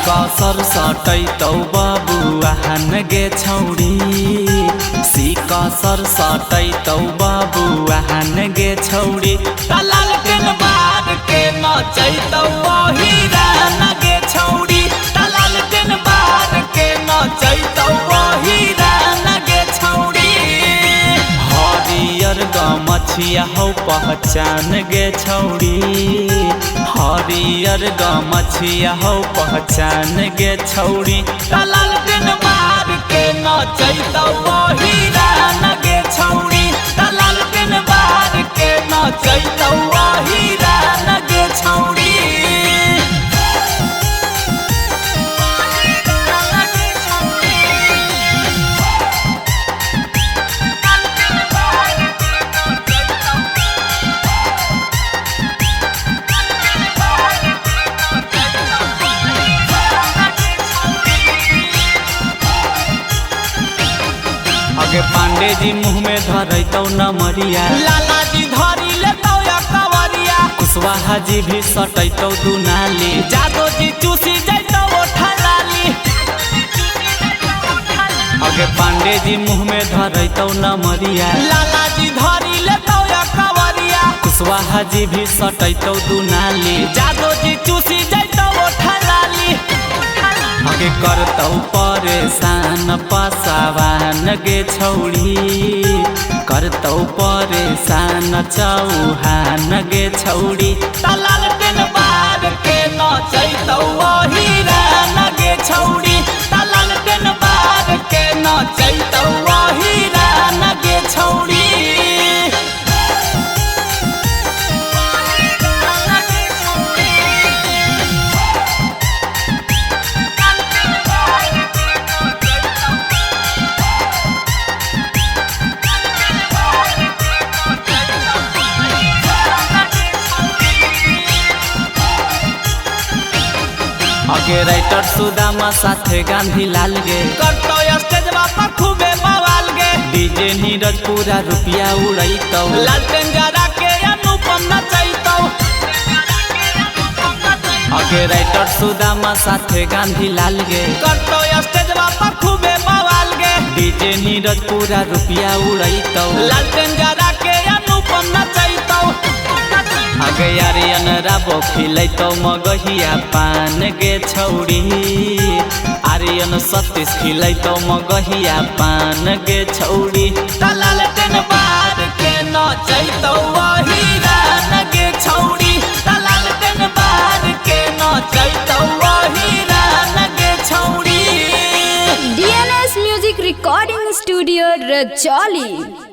कसर सटैतौ बबुआन गे छौरी कसर सटैतौ बबुआन गे छौरी तलाल पेन बार के नचैतौ हिरान गे छौरी तलाल पेन बार के नचैतौ हिरान गे छौरी हरियर गमछिया हौ पहचान गे छौरी हरियर गमछिया हौ पहचान गे छौरी तलाल पेन बार के नचैतौ हिरान गे छौरी तलाल पेन बार के नचैतौ हिरान गे छौरी। आगे पांडे जी मुँह में धरैतौ नमरिया लाला जी धरी लेतौ या कवरिया कुशवाहा जी भी सटैतौ दुनाली जादो जी चूसी जैतौ ओठलाली। आगे पांडे जी मुँह में धरैतौ नमरिया लाला जी धरी लेतौ या कवरिया कुशवाहा जी भी सटैतौ दुनाली जादो जी चूसी जैतौ ओठलाली। आगे करतौ परेशान पासावान गे छौरी करतौ परेशान चौहान गे छौरी तलाल पेन बार के नचैतौ हिरान गे छौरी तलाल पेन बार के नचैतौ हिरान गे छौरी। आगे राइटर सुदामा साथे गांधी लाल गे करतौ स्टेज पर खूबे बवाल गे डीजे नीरज पूरा रुपया उड़ैतौ लालटेन जरा के अनुपम नचैतौ। आगे राइटर सुदामा साथे गांधी लाल गे करतौ स्टेज पर खूबे बवाल गे डीजे नीरज पूरा रुपया उड़ैतौ लालटेन जरा के अनुपम नचैतौ। आगे आर्यन राबो खिलैतौ मगहिया पान गे छौरी आर्यन सतीश खिलैतौ मगहिया पान गे छौरी तलाल पेन बार के नचैतौ हिरान गे छौरी तलाल पेन बार के नचैतौ हिरान गे छौरी। DNS Music Recording Studio, Rajoli।